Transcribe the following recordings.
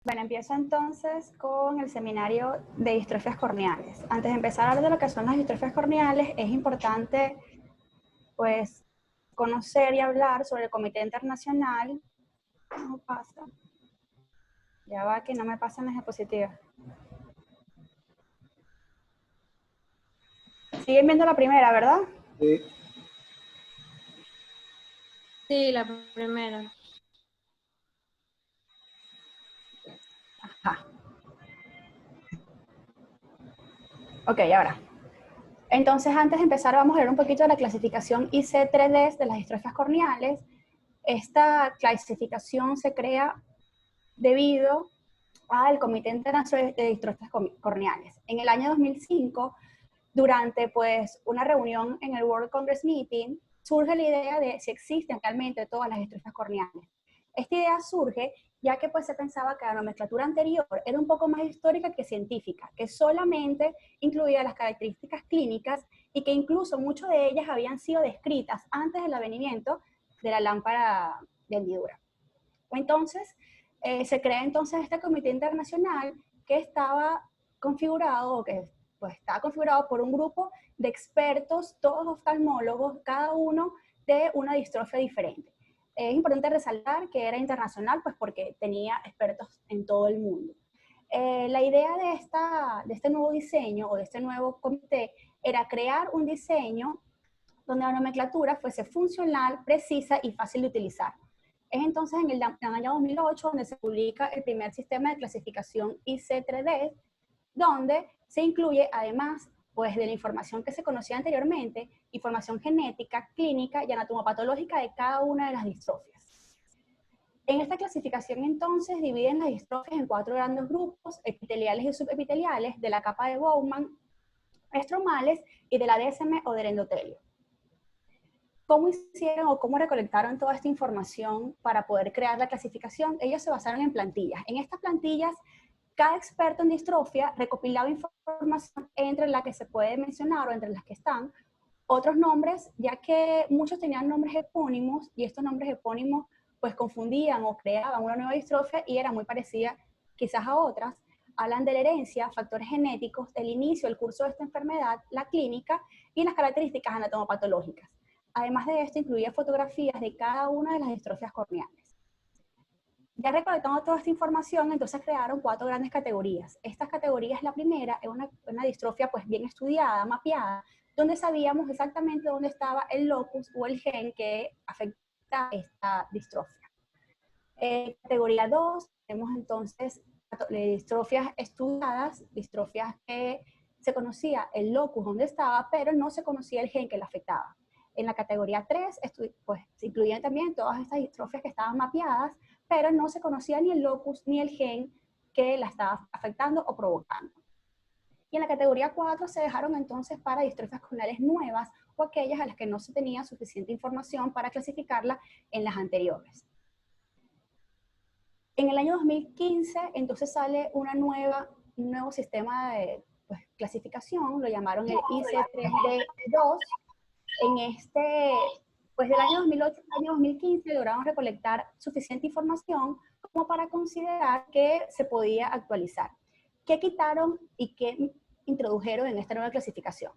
Bueno, empiezo entonces con el seminario de distrofias corneales. Antes de empezar a hablar de lo que son las distrofias corneales, es importante, pues, conocer y hablar sobre el Comité Internacional. ¿Cómo pasa? Ya va que no me pasan las diapositivas. Siguen viendo la primera, ¿verdad? Sí. Sí, la primera. Ajá. Ok, ahora. Entonces, antes de empezar, vamos a ver un poquito de la clasificación IC3D de las distrofias corneales. Esta clasificación se crea debido al Comité Internacional de Distrofias Corneales. En el año 2005, durante pues una reunión en el World Congress Meeting, surge la idea de si existen realmente todas las distrofias corneales. Esta idea surge ya que pues se pensaba que la nomenclatura anterior era un poco más histórica que científica, que solamente incluía las características clínicas y que incluso muchas de ellas habían sido descritas antes del advenimiento de la lámpara de hendidura. Entonces, se crea entonces este comité internacional que estaba configurado, o que pues, estaba configurado por un grupo de expertos, todos oftalmólogos, cada uno de una distrofia diferente. Es importante resaltar que era internacional, pues porque tenía expertos en todo el mundo. La idea de este nuevo diseño o de este nuevo comité era crear un diseño donde la nomenclatura fuese funcional, precisa y fácil de utilizar. Es entonces en el año 2008 donde se publica el primer sistema de clasificación IC3D, donde se incluye además pues, de la información que se conocía anteriormente, información genética, clínica y anatomopatológica de cada una de las distrofias. En esta clasificación entonces dividen las distrofias en 4 grandes grupos, epiteliales y subepiteliales, de la capa de Bowman, estromales y de la DSM o del endotelio. ¿Cómo hicieron o cómo recolectaron toda esta información para poder crear la clasificación? Ellos se basaron en plantillas. En estas plantillas, cada experto en distrofia recopilaba información entre la que se puede mencionar o entre las que están otros nombres, ya que muchos tenían nombres epónimos y estos nombres epónimos pues confundían o creaban una nueva distrofia y era muy parecida quizás a otras. Hablan de la herencia, factores genéticos, el inicio, el curso de esta enfermedad, la clínica y las características anatomopatológicas. Además de esto, incluía fotografías de cada una de las distrofias corneales. Ya recolectando toda esta información, entonces crearon 4 grandes categorías. Estas categorías, la primera es una distrofia pues bien estudiada, mapeada, donde sabíamos exactamente dónde estaba el locus o el gen que afecta esta distrofia. Categoría 2, tenemos entonces distrofias estudiadas, distrofias que se conocía el locus donde estaba, pero no se conocía el gen que la afectaba. En la categoría 3, pues, se incluían también todas estas distrofias que estaban mapeadas, pero no se conocía ni el locus ni el gen que la estaba afectando o provocando. Y en la categoría 4 se dejaron entonces para distrofias corneales nuevas o aquellas a las que no se tenía suficiente información para clasificarla en las anteriores. En el año 2015 entonces sale un nuevo sistema de pues, clasificación, lo llamaron el IC3D2. En pues del año 2008 al año 2015 lograron recolectar suficiente información como para considerar que se podía actualizar. ¿Qué quitaron y qué introdujeron en esta nueva clasificación?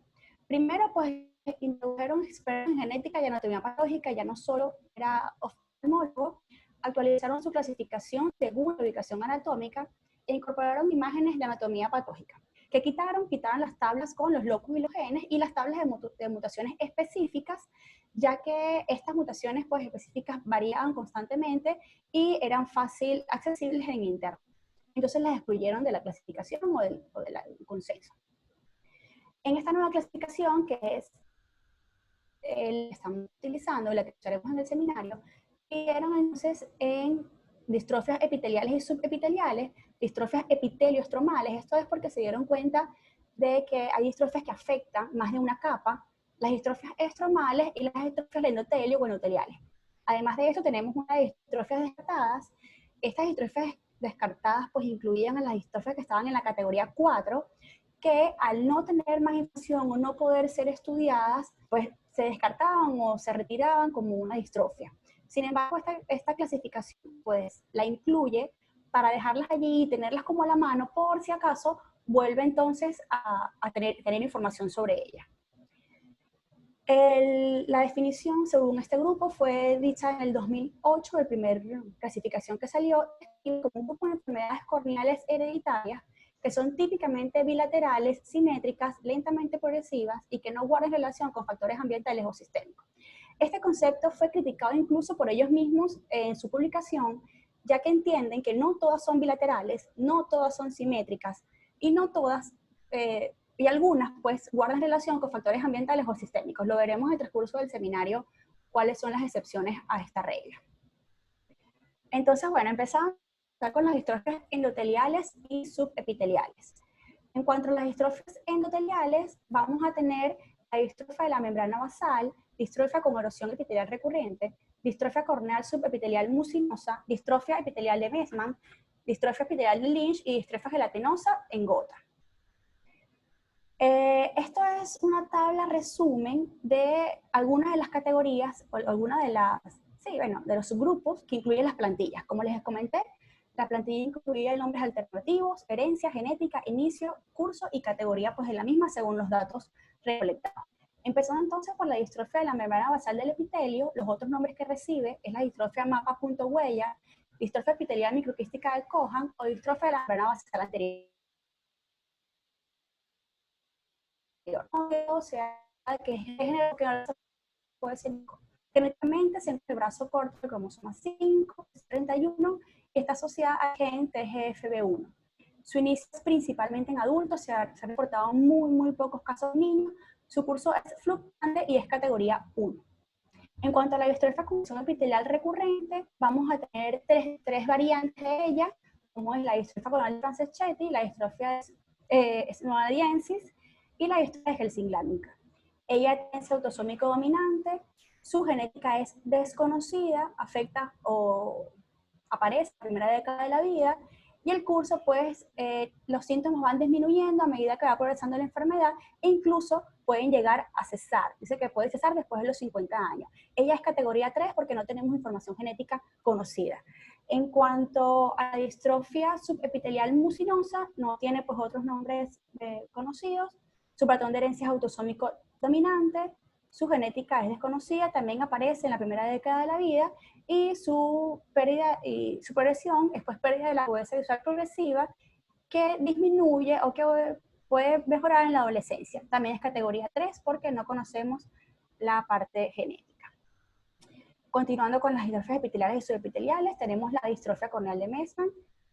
Primero, pues introdujeron expertos en genética y anatomía patológica, ya no solo era oftalmólogo, actualizaron su clasificación según la ubicación anatómica e incorporaron imágenes de anatomía patológica. ¿Qué quitaron? Quitaron las tablas con los locus y los genes y las tablas de mutaciones específicas, ya que estas mutaciones pues, específicas variaban constantemente y eran fácil accesibles en internet. Entonces las excluyeron de la clasificación o del consenso. En esta nueva clasificación, que es la que estamos utilizando, la que usaremos en el seminario, dividieron entonces en distrofias epiteliales y subepiteliales, distrofias epitelioestromales. Esto es porque se dieron cuenta de que hay distrofias que afectan más de una capa, las distrofias estromales y las distrofias de endotelio o endoteliales. Además de esto, tenemos unas distrofias descartadas. Estas distrofias descartadas pues incluían a las distrofias que estaban en la categoría 4, que al no tener más información o no poder ser estudiadas, pues se descartaban o se retiraban como una distrofia. Sin embargo, esta clasificación pues la incluye para dejarlas allí y tenerlas como a la mano por si acaso vuelve entonces a tener información sobre ella. La definición, según este grupo, fue dicha en el 2008, la primera clasificación que salió, como un grupo de enfermedades corneales hereditarias que son típicamente bilaterales, simétricas, lentamente progresivas y que no guardan relación con factores ambientales o sistémicos. Este concepto fue criticado incluso por ellos mismos en su publicación, ya que entienden que no todas son bilaterales, no todas son simétricas y no todas, y algunas pues guardan relación con factores ambientales o sistémicos. Lo veremos en el transcurso del seminario cuáles son las excepciones a esta regla. Entonces, bueno, empezamos con las distrofias endoteliales y subepiteliales. En cuanto a las distrofias endoteliales, vamos a tener la distrofia de la membrana basal, distrofia con erosión epitelial recurrente, distrofia corneal subepitelial mucinosa, distrofia epitelial de Meesmann, distrofia epitelial de Lynch y distrofia gelatinosa en gota. Esto es una tabla resumen de algunas de las categorías o algunas de los subgrupos que incluyen las plantillas. Como les comenté, la plantilla incluía nombres alternativos, herencia, genética, inicio, curso y categoría pues de la misma según los datos recolectados. Empezando entonces por la distrofia de la membrana basal del epitelio, los otros nombres que recibe es la distrofia mapa.huella, distrofia epitelial microquística de Cohan o distrofia de la membrana basal anterior. O sea, que es género que no puede ser genéticamente se encuentra el brazo corto del cromosoma 5, 31, y está asociada al gen TGFB1. Su inicio es principalmente en adultos, se ha reportado muy pocos casos en niños. Su curso es fluctuante y es categoría 1. En cuanto a la distrofia con función epitelial recurrente, vamos a tener tres variantes de ella, como es la distrofia corneal de Franceschetti, la distrofia snowadiensis y la distrofia helsinglándrica. Ella tiene autosómico dominante, su genética es desconocida, afecta o aparece en la primera década de la vida, y el curso, pues, los síntomas van disminuyendo a medida que va progresando la enfermedad e incluso pueden llegar a cesar. Dice que puede cesar después de los 50 años. Ella es categoría 3 porque no tenemos información genética conocida. En cuanto a la distrofia subepitelial mucinosa, no tiene pues otros nombres conocidos. Su patrón de herencia es autosómico dominante, su genética es desconocida, también aparece en la primera década de la vida y su pérdida y su progresión es pues pérdida de la agudeza visual progresiva que disminuye o que puede mejorar en la adolescencia. También es categoría 3 porque no conocemos la parte genética. Continuando con las distrofias epiteliales y subepiteliales, tenemos la distrofia corneal de Meesmann,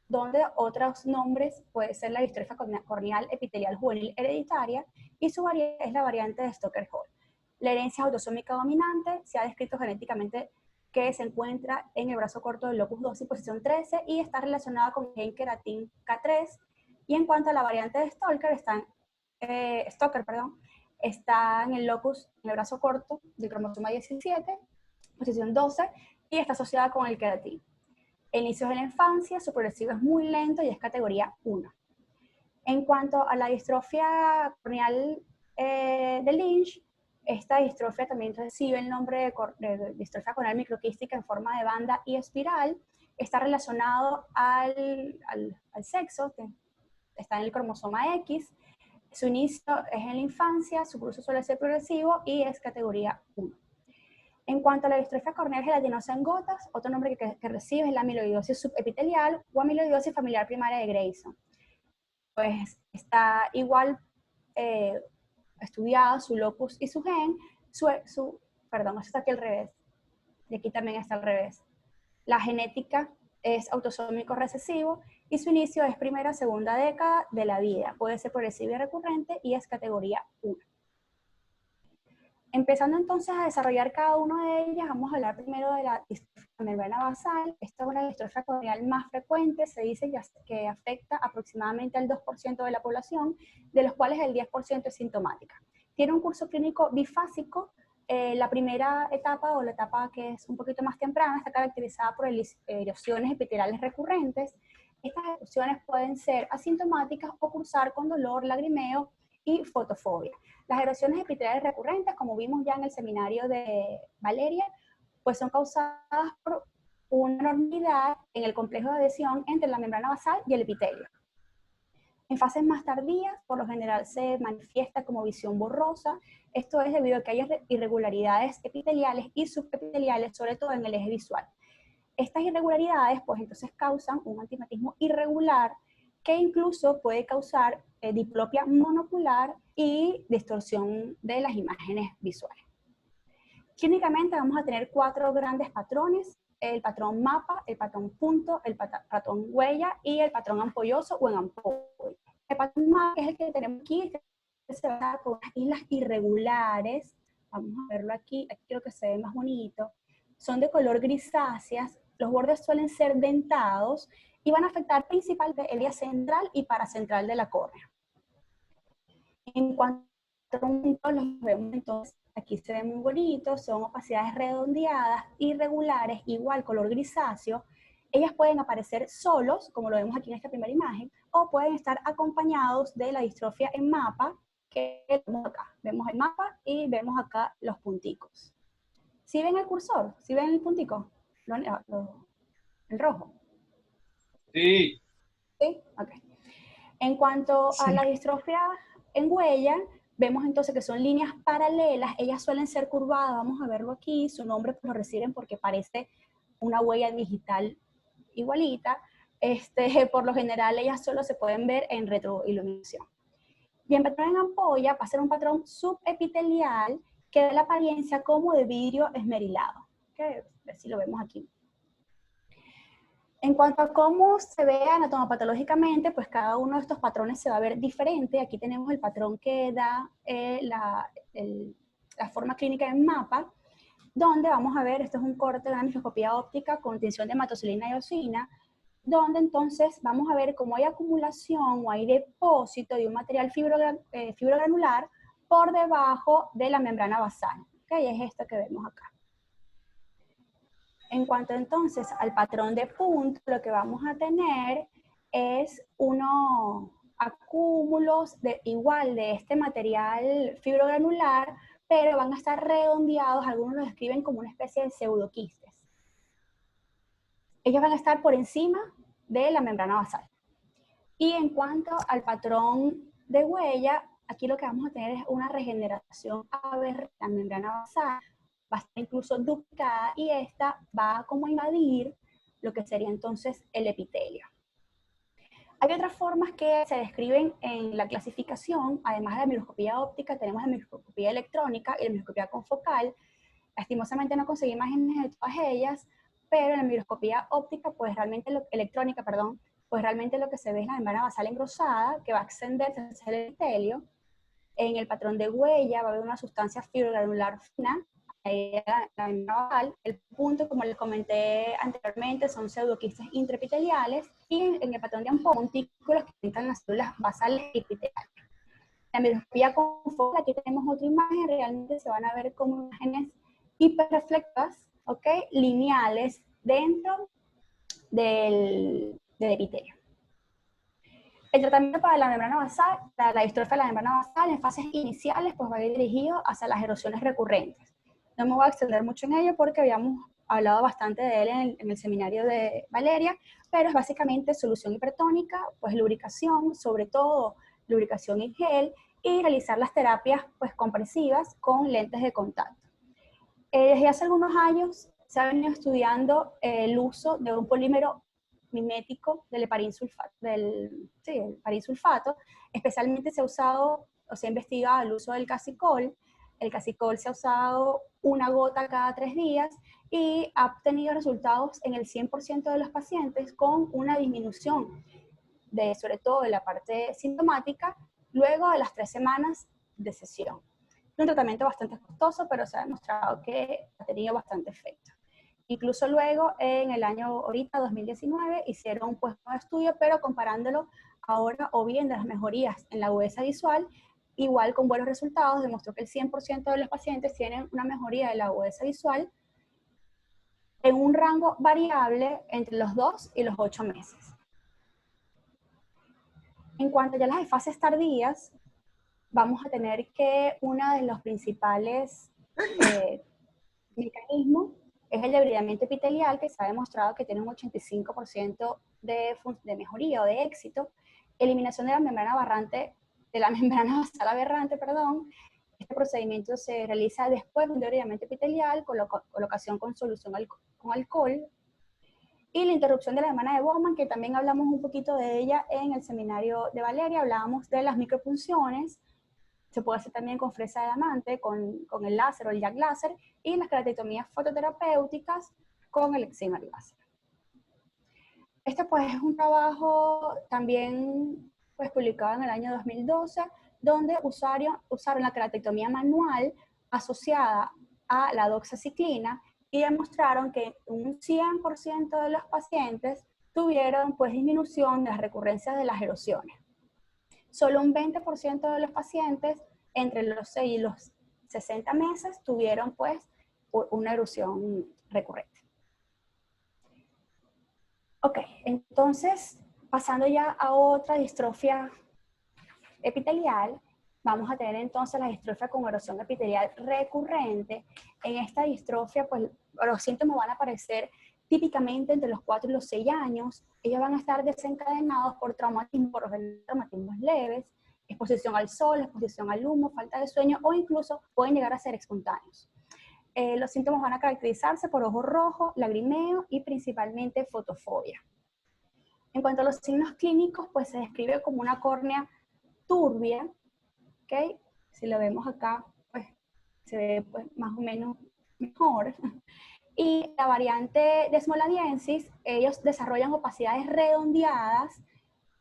donde otros nombres puede ser la distrofia corneal epitelial juvenil hereditaria y su variante es la variante de Stoker-Hall. La herencia autosómica dominante se ha descrito genéticamente que se encuentra en el brazo corto del locus 2 y posición 13 y está relacionada con el gen keratin K3. Y en cuanto a la variante de Stoker, está en el locus, en el brazo corto del cromosoma 17, posición 12, y está asociada con el keratin. El inicio de la infancia, su progresivo es muy lento y es categoría 1. En cuanto a la distrofia corneal de Lynch, esta distrofia también recibe el nombre de distrofia corneal microquística en forma de banda y espiral. Está relacionado al sexo, que está en el cromosoma X. Su inicio es en la infancia, su curso suele ser progresivo y es categoría 1. En cuanto a la distrofia corneal gelatinosa en gotas, otro nombre que recibe es la amiloidosis subepitelial o amiloidosis familiar primaria de Grayson. Pues está igual estudiada su locus y su gen, perdón, eso está aquí al revés, y aquí también está al revés. La genética es autosómico recesivo y su inicio es primera o segunda década de la vida. Puede ser progresiva y recurrente y es categoría 1. Empezando entonces a desarrollar cada una de ellas, vamos a hablar primero de la distrofia membrana basal. Esta es una distrofia corneal más frecuente, se dice que afecta aproximadamente al 2% de la población, de los cuales el 10% es sintomática. Tiene un curso clínico bifásico. La primera etapa o la etapa que es un poquito más temprana está caracterizada por erosiones epiteliales recurrentes. Estas erosiones pueden ser asintomáticas o cursar con dolor, lagrimeo y fotofobia. Las erosiones epiteliales recurrentes, como vimos ya en el seminario de Valeria, pues son causadas por una normalidad en el complejo de adhesión entre la membrana basal y el epitelio. En fases más tardías, por lo general se manifiesta como visión borrosa. Esto es debido a que hay irregularidades epiteliales y subepiteliales, sobre todo en el eje visual. Estas irregularidades, pues entonces causan un astigmatismo irregular que incluso puede causar diplopia monocular y distorsión de las imágenes visuales. Clínicamente vamos a tener 4 grandes patrones: el patrón mapa, el patrón punto, el patrón huella y el patrón ampolloso o en ampolla. El patrón mapa es el que tenemos aquí, que se va a dar por unas islas irregulares. Vamos a verlo aquí, aquí creo que se ve más bonito. Son de color grisáceas, los bordes suelen ser dentados y van a afectar principalmente el área central y paracentral de la córnea. En cuanto a los vemos entonces, aquí se ven muy bonitos, son opacidades redondeadas, irregulares, igual color grisáceo. Ellas pueden aparecer solos, como lo vemos aquí en esta primera imagen, o pueden estar acompañados de la distrofia en mapa, que vemos acá. Vemos el mapa y vemos acá los punticos. ¿Sí ven el cursor? ¿Sí ven el puntico? El rojo. Sí. ¿Sí? Ok. En cuanto a la distrofia en huella, vemos entonces que son líneas paralelas, ellas suelen ser curvadas, vamos a verlo aquí, su nombre pues lo reciben porque parece una huella digital igualita. Por lo general ellas solo se pueden ver en retroiluminación. Y en patrón en ampolla va a ser un patrón subepitelial que da la apariencia como de vidrio esmerilado. Okay, a ver si lo vemos aquí. En cuanto a cómo se ve anatomopatológicamente, pues cada uno de estos patrones se va a ver diferente. Aquí tenemos el patrón que da la forma clínica en mapa, donde vamos a ver, esto es un corte de una microscopía óptica con tinción de hematocilina y eosina, donde entonces vamos a ver cómo hay acumulación o hay depósito de un material fibrogranular por debajo de la membrana basal. ¿Okay? Es esto que vemos acá. En cuanto entonces al patrón de punto, lo que vamos a tener es unos acúmulos igual de este material fibrogranular, pero van a estar redondeados, algunos los describen como una especie de pseudoquistes. Ellos van a estar por encima de la membrana basal. Y en cuanto al patrón de huella, aquí lo que vamos a tener es una regeneración aberrante de la membrana basal, va a estar incluso duplicada y esta va a como invadir lo que sería entonces el epitelio. Hay otras formas que se describen en la clasificación, además de la microscopía óptica, tenemos la microscopía electrónica y la microscopía confocal. Lastimosamente no conseguí imágenes de todas ellas, pero en la microscopía óptica, pues realmente electrónica, perdón, pues realmente lo que se ve es la membrana basal engrosada que va a extenderse hacia el epitelio. En el patrón de huella va a haber una sustancia fibrogranular fina, la membrana basal. El punto, como les comenté anteriormente, son pseudoquistes intraepiteliales, y en el patrón de ampolla, montículos que entran las células basales epiteliales. La microscopía confocal, aquí tenemos otra imagen, realmente se van a ver como imágenes hiperreflectivas, ¿ok? Lineales dentro del epitelio. El tratamiento para la membrana basal, para la distrofia de la membrana basal en fases iniciales, pues va a ir dirigido hacia las erosiones recurrentes. No me voy a extender mucho en ello porque habíamos hablado bastante de él en el seminario de Valeria, pero es básicamente solución hipertónica, pues lubricación, sobre todo lubricación en gel, y realizar las terapias pues compresivas con lentes de contacto. Desde hace algunos años se ha venido estudiando el uso de un polímero mimético del heparinsulfato, especialmente se ha usado o se ha investigado el uso del casicol. El casicol se ha usado una gota cada 3 días y ha obtenido resultados en el 100% de los pacientes con una disminución sobre todo de la parte sintomática luego de las 3 semanas de sesión. Un tratamiento bastante costoso, pero se ha demostrado que ha tenido bastante efecto. Incluso luego, en el año ahorita, 2019, hicieron pues un estudio, pero comparándolo ahora o bien de las mejorías en la agudeza visual, igual con buenos resultados, demostró que el 100% de los pacientes tienen una mejoría de la agudeza visual en un rango variable entre los 2 y los 8 meses. En cuanto ya a las fases tardías, vamos a tener que uno de los principales mecanismos es el debridamiento epitelial, que se ha demostrado que tiene un 85% de mejoría o de éxito. Eliminación de la membrana aberrante, de la membrana basal aberrante, perdón. Este procedimiento se realiza después de un debridamiento epitelial, colocación con solución con alcohol. Y la interrupción de la membrana de Bowman, que también hablamos un poquito de ella en el seminario de Valeria, hablábamos de las micropunciones. Se puede hacer también con fresa de diamante, con el láser o el jack láser, y las queratictomías fototerapéuticas con el excimer láser. Este pues es un trabajo también pues, publicado en el año 2012, donde usaron la queratictomía manual asociada a la doxaciclina y demostraron que un 100% de los pacientes tuvieron pues disminución de las recurrencias de las erosiones. Solo un 20% de los pacientes entre los 6 y los 60 meses tuvieron pues una erosión recurrente. Ok, entonces pasando ya a otra distrofia epitelial, vamos a tener entonces la distrofia con erosión epitelial recurrente. En esta distrofia pues los síntomas van a aparecer típicamente entre los 4 y los 6 años. Ellos van a estar desencadenados por traumatismos, por traumatismos leves, exposición al sol, exposición al humo, falta de sueño o incluso pueden llegar a ser espontáneos. Los síntomas van a caracterizarse por ojo rojo, lagrimeo y principalmente fotofobia. En cuanto a los signos clínicos, pues se describe como una córnea turbia, ¿ok? Si lo vemos acá, pues se ve pues, más o menos mejor. Y la variante desmoladiensis, ellos desarrollan opacidades redondeadas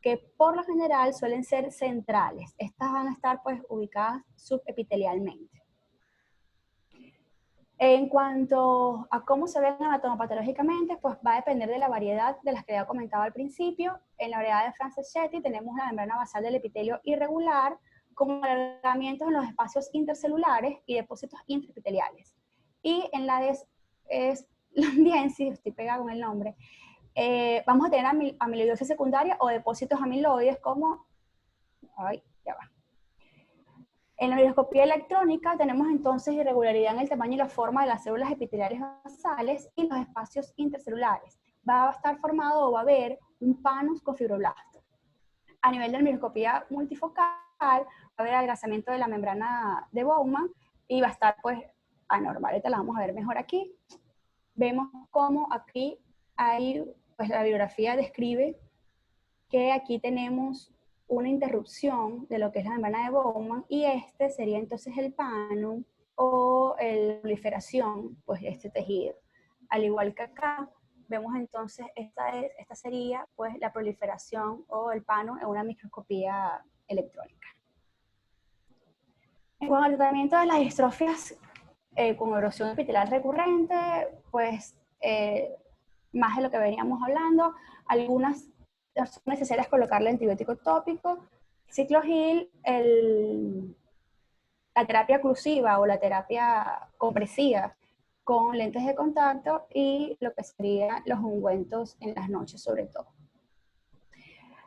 que por lo general suelen ser centrales. Estas van a estar pues ubicadas subepitelialmente. En cuanto a cómo se ven anatomopatológicamente, pues va a depender de la variedad de las que ya comentaba al principio. En la variedad de Franceschetti tenemos la membrana basal del epitelio irregular, con alargamientos en los espacios intercelulares y depósitos intraepiteliales. Y en la desmoladiensis, estoy pegada con el nombre, vamos a tener amiloidosis secundaria o depósitos amiloides como, ya va. En la microscopía electrónica tenemos entonces irregularidad en el tamaño y la forma de las células epiteliales basales y los espacios intercelulares. Va a estar formado o va a haber un panus con fibroblastos. A nivel de la microscopía multifocal va a haber agrasamiento de la membrana de Bowman y va a estar pues anormal. Ahorita la vamos a ver mejor aquí. Vemos cómo aquí hay, pues la bibliografía describe que aquí tenemos una interrupción de lo que es la membrana de Bowman y este sería entonces el panum o la proliferación pues, de este tejido. Al igual que acá, vemos entonces esta sería pues la proliferación o el panum en una microscopía electrónica. En cuanto al tratamiento de las distrofias con erosión epitelial recurrente, pues más de lo que veníamos hablando, algunas son necesarias colocarle antibiótico tópico, ciclogil, la terapia oclusiva o la terapia compresiva con lentes de contacto y lo que serían los ungüentos en las noches sobre todo.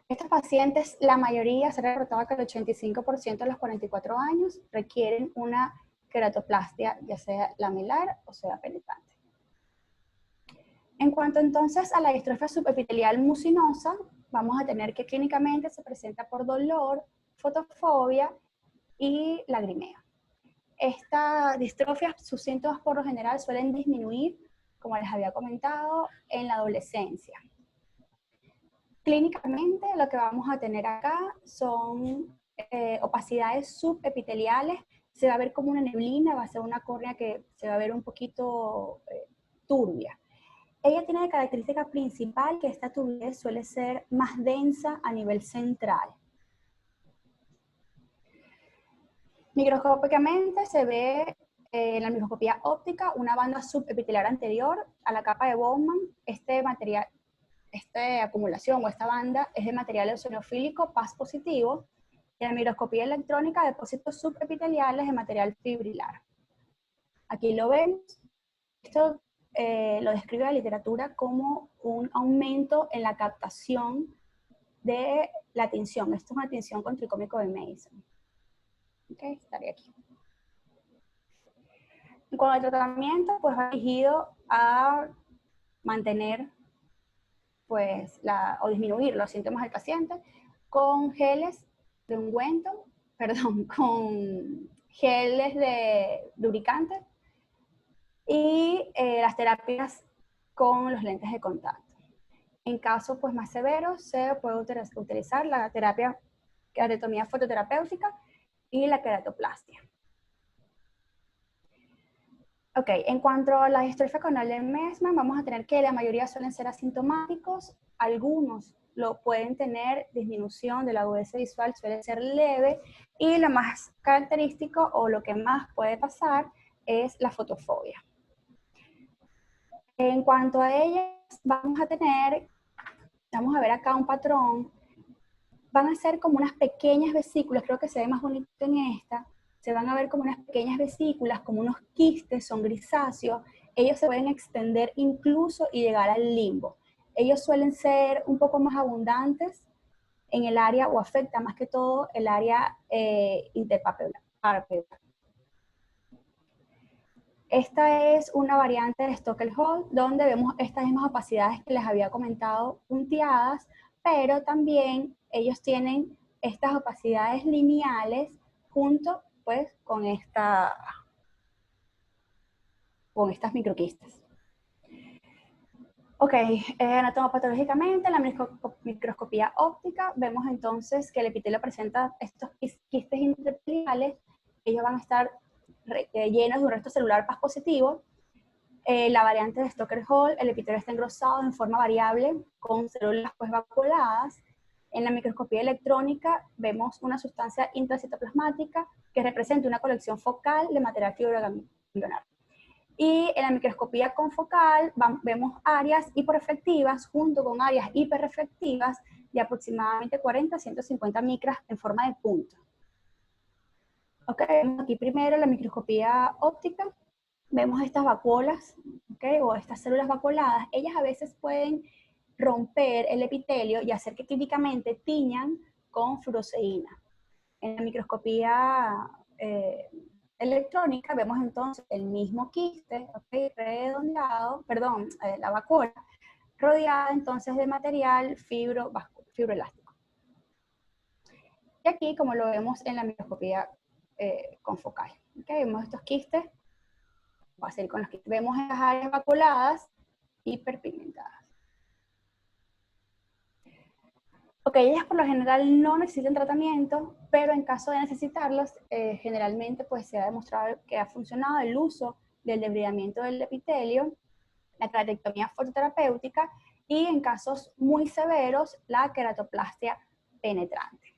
Estos pacientes, la mayoría, se ha reportado que el 85% de los 44 años requieren una queratoplastia, ya sea lamilar o sea penetrante. En cuanto entonces a la distrofia subepitelial mucinosa, vamos a tener que clínicamente se presenta por dolor, fotofobia y lagrimeo. Esta distrofia, sus síntomas por lo general suelen disminuir, como les había comentado, en la adolescencia. Clínicamente lo que vamos a tener acá son opacidades subepiteliales, se va a ver como una neblina, va a ser una córnea que se va a ver un poquito turbia. Ella tiene de característica principal que esta turbidez suele ser más densa a nivel central. Microscópicamente se ve en la microscopía óptica una banda subepiteliar anterior a la capa de Bowman. Esta acumulación o esta banda es de material eosinofílico PAS positivo. En la microscopía electrónica, depósitos subepiteliales de material fibrilar. Aquí lo vemos. Esto lo describe la literatura como un aumento en la captación de la tinción. Esto es una tinción con tricómico de Mason. Ok, estaría aquí. En cuanto al tratamiento, pues va dirigido a mantener pues, o disminuir los síntomas del paciente con geles de ungüento, perdón, con geles de lubricante y las terapias con los lentes de contacto. En casos pues, más severos se puede utilizar la terapia queratomía fototerapéutica y la queratoplastia. Ok, en cuanto a la distrofia corneal del Meesmann, vamos a tener que la mayoría suelen ser asintomáticos, algunos lo pueden tener disminución de la agudeza visual, suele ser leve, y lo más característico o lo que más puede pasar es la fotofobia. En cuanto a ellas, vamos a ver acá un patrón, van a ser como unas pequeñas vesículas, creo que se ve más bonito en esta, se van a ver como unas pequeñas vesículas, como unos quistes, son grisáceos, ellos se pueden extender incluso y llegar al limbo. Ellos suelen ser un poco más abundantes en el área, o afecta más que todo el área interpapilar. Esta es una variante de Stockel-Hall, donde vemos estas mismas opacidades que les había comentado punteadas, pero también ellos tienen estas opacidades lineales junto pues con estas microquistes. Ok, anatomopatológicamente, en la microscopía óptica, vemos entonces que el epitelio presenta estos quistes intraepiteliales, ellos van a estar llenos de un resto celular Pas positivo. La variante de Stockel-Hall, el epitelio está engrosado en forma variable con células pues vacuoladas. En la microscopía electrónica vemos una sustancia intracitoplasmática que representa una colección focal de material fibroganglionar. Y en la microscopía confocal vemos áreas hiporreflectivas junto con áreas hiperreflectivas de aproximadamente 40 a 150 micras en forma de punto. Ok, aquí primero la microscopía óptica. Vemos estas vacuolas, ¿okay? O estas células vacuoladas, ellas a veces pueden romper el epitelio y hacer que clínicamente tiñan con fluoresceína. En la microscopía electrónica vemos entonces el mismo quiste, ¿okay? Redondeado, perdón, la vacuola, rodeada entonces de material fibroelástico. Y aquí, como lo vemos en la microscopía confocal, ¿okay? Vemos estos quistes. Va a ser con los que vemos en las áreas vacuoladas hiperpigmentadas. Ok, ellas por lo general no necesitan tratamiento, pero en caso de necesitarlos, generalmente pues se ha demostrado que ha funcionado el uso del debridamiento del epitelio, la queratectomía fototerapéutica y en casos muy severos, la queratoplastia penetrante.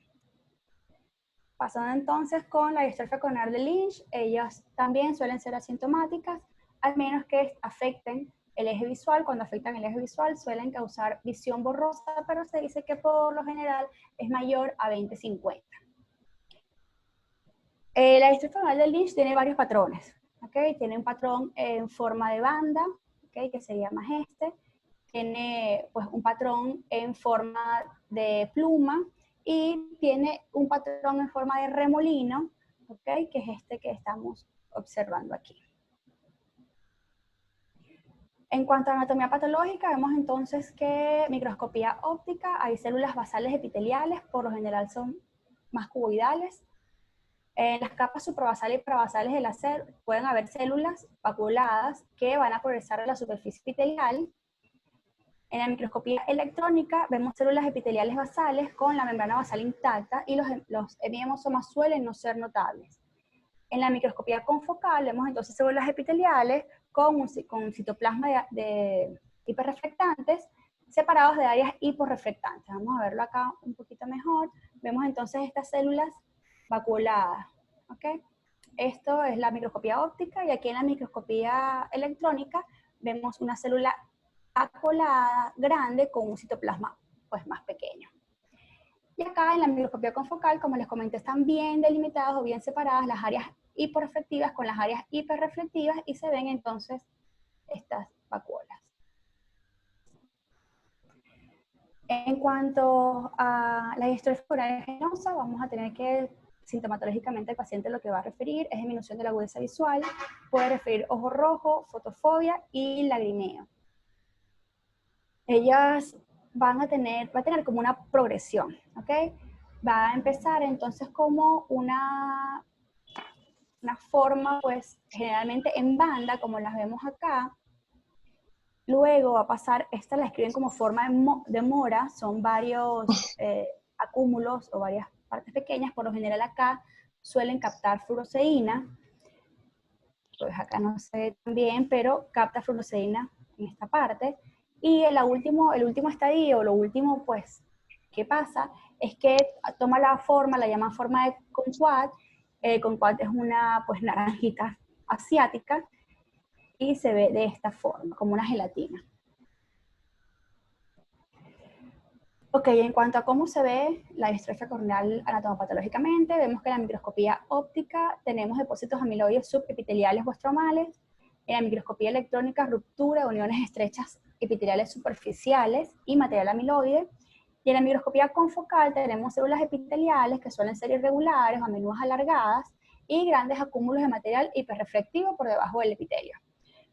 Pasando entonces con la distrofia corneal de Lynch, ellas también suelen ser asintomáticas, al menos que afecten el eje visual. Cuando afectan el eje visual suelen causar visión borrosa, pero se dice que por lo general es mayor a 20/50. La distrofia corneal de Lynch tiene varios patrones. ¿Okay? Tiene un patrón en forma de banda, ¿okay? Que sería más este. Tiene pues, un patrón en forma de pluma, y tiene un patrón en forma de remolino, ¿okay? Que es este que estamos observando aquí. En cuanto a anatomía patológica, vemos entonces que microscopía óptica, hay células basales epiteliales, por lo general son más cuboidales. En las capas suprabasales y parabasales de la célula pueden haber células vacuoladas que van a progresar a la superficie epitelial. En la microscopía electrónica vemos células epiteliales basales con la membrana basal intacta y los hemiosomas suelen no ser notables. En la microscopía confocal vemos entonces células epiteliales con citoplasma de hiperreflectantes separados de áreas hiporreflectantes. Vamos a verlo acá un poquito mejor. Vemos entonces estas células vacuoladas. ¿Okay? Esto es la microscopía óptica, y aquí en la microscopía electrónica vemos una célula vacuolada grande con un citoplasma pues, más pequeño. Y acá en la microscopía confocal, como les comenté, están bien delimitadas o bien separadas las áreas hiporreflectivas con las áreas hiperreflectivas, y se ven entonces estas vacuolas. En cuanto a la distrofia ocular venosa, vamos a tener que sintomatológicamente el paciente lo que va a referir es disminución de la agudeza visual, puede referir ojo rojo, fotofobia y lagrimeo. Ellas va a tener como una progresión, ¿ok? Va a empezar entonces como una forma, pues, generalmente en banda, como las vemos acá. Luego va a pasar, esta la escriben como forma de mora, son varios acúmulos o varias partes pequeñas, por lo general acá suelen captar fluoresceína, pues acá no se ve tan bien, pero capta fluoresceína en esta parte. Y el último estadio, lo último, pues, ¿qué pasa? Es que toma la forma, la llaman forma de kumquat. Kumquat es una, pues, naranjita asiática y se ve de esta forma, como una gelatina. Ok, en cuanto a cómo se ve la distrofia corneal anatomopatológicamente, vemos que en la microscopía óptica tenemos depósitos amiloides subepiteliales o estromales. En la microscopía electrónica, ruptura de uniones estrechas epiteliales superficiales y material amiloide. Y en la microscopía confocal tenemos células epiteliales que suelen ser irregulares o a menudo alargadas y grandes acúmulos de material hiperreflectivo por debajo del epitelio.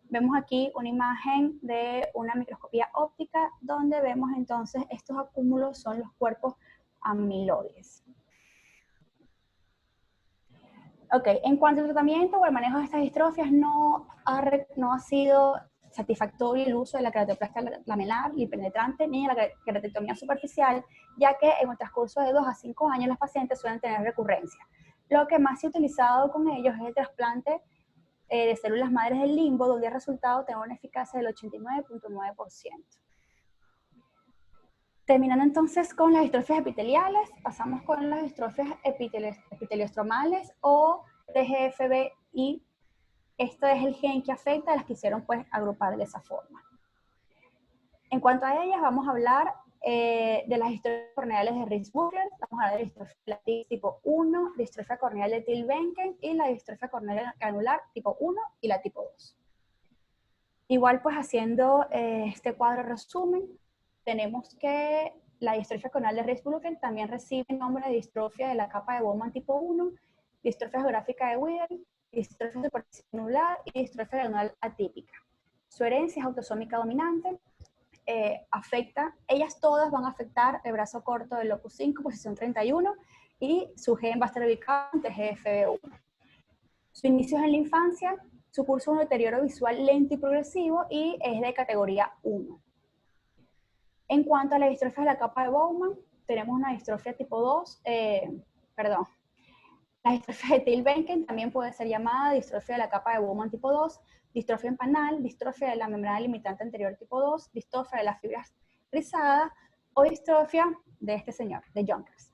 Vemos aquí una imagen de una microscopía óptica donde vemos entonces estos acúmulos son los cuerpos amiloides. Ok, en cuanto al tratamiento o al manejo de estas distrofias, no ha sido satisfactorio el uso de la queratoplastia lamelar y penetrante ni de la queratectomía superficial, ya que en el transcurso de 2 a 5 años los pacientes suelen tener recurrencia. Lo que más se ha utilizado con ellos es el trasplante de células madres del limbo, donde el resultado tiene una eficacia del 89.9%. Terminando entonces con las distrofias epiteliales, pasamos con las distrofias epitelioestromales o TGFBI. Esto es el gen que afecta a las que hicieron pues agrupar de esa forma. En cuanto a ellas, vamos a hablar de las distrofias corneales de Reis-Buckler, vamos a hablar de distrofia de la TIS tipo 1, distrofia corneal de Thiel-Behnken y la distrofia corneal granular tipo 1 y la tipo 2. Igual pues haciendo este cuadro resumen, tenemos que la distrofia corneal de Reis-Buckler también recibe el nombre de distrofia de la capa de Bowman tipo 1, distrofia geográfica de Widel, distrofia superficial y distrofia granular atípica. Su herencia es autosómica dominante. Ellas todas van a afectar el brazo corto del locus 5, posición 31, y su gen va a estar ubicado en TGFB1. Su inicio es en la infancia, su curso es un deterioro visual lento y progresivo y es de categoría 1. En cuanto a la distrofia de la capa de Bowman, tenemos una distrofia tipo 2, la distrofia de Thiel-Behnken también puede ser llamada distrofia de la capa de Bowman tipo 2, distrofia empanal, distrofia de la membrana limitante anterior tipo 2, distrofia de las fibras rizadas o distrofia de este señor, de Jonkers.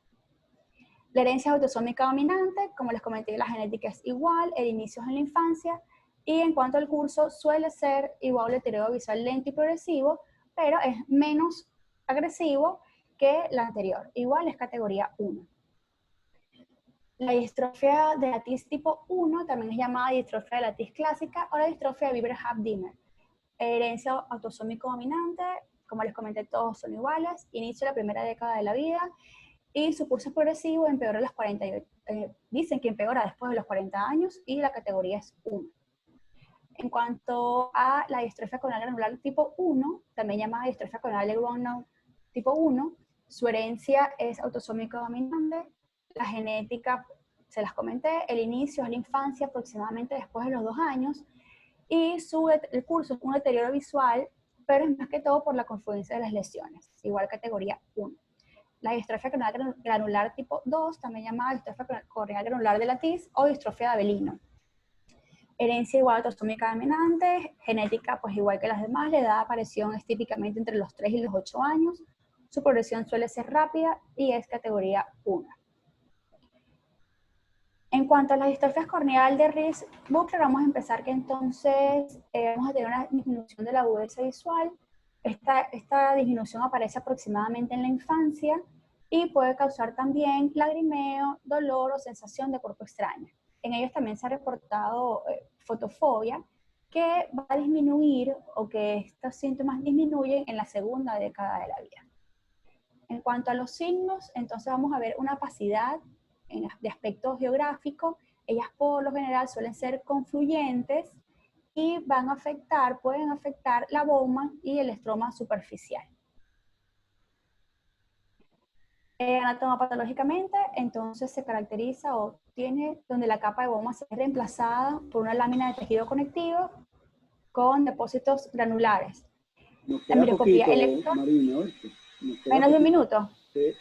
La herencia autosómica dominante, como les comenté, la genética es igual, el inicio es en la infancia, y en cuanto al curso suele ser igual al deterioro visual lento y progresivo, pero es menos agresivo que la anterior, igual es categoría 1. La distrofia de la TIS tipo 1 también es llamada distrofia de la TIS clásica o la distrofia de Bieber-Habdiner. Herencia autosómico dominante, como les comenté, todos son iguales, inicio de la primera década de la vida y su curso es progresivo, empeora a los 48, dicen que empeora después de los 40 años y la categoría es 1. En cuanto a la distrofia corneal granular tipo 1, también llamada distrofia corneal de Groenouw tipo 1, su herencia es autosómico dominante. La genética, se las comenté, el inicio es la infancia, aproximadamente después de los 2 años, y el curso es un deterioro visual, pero es más que todo por la confluencia de las lesiones, igual categoría 1. La distrofia corneal granular tipo 2, también llamada distrofia corneal granular de la TIS o distrofia de Abelino. Herencia igual autosómica dominante, genética pues igual que las demás, la edad de aparición es típicamente entre los 3 y los 8 años, su progresión suele ser rápida y es categoría 1. En cuanto a las distrofias corneal de Reis-Buckler, vamos a empezar que entonces vamos a tener una disminución de la agudeza visual. Esta disminución aparece aproximadamente en la infancia y puede causar también lagrimeo, dolor o sensación de cuerpo extraño. En ellos también se ha reportado fotofobia, que va a disminuir o que estos síntomas disminuyen en la segunda década de la vida. En cuanto a los signos, entonces vamos a ver una opacidad de aspecto geográfico, ellas por lo general suelen ser confluyentes y pueden afectar la boma y el estroma superficial. Anatomopatológicamente, entonces se caracteriza o tiene donde la capa de boma se es reemplazada por una lámina de tejido conectivo con depósitos granulares. Nos La queda microscopía poquito, electron, Marina, ¿oíste? Nos queda menos de un poquito. minuto. Sí.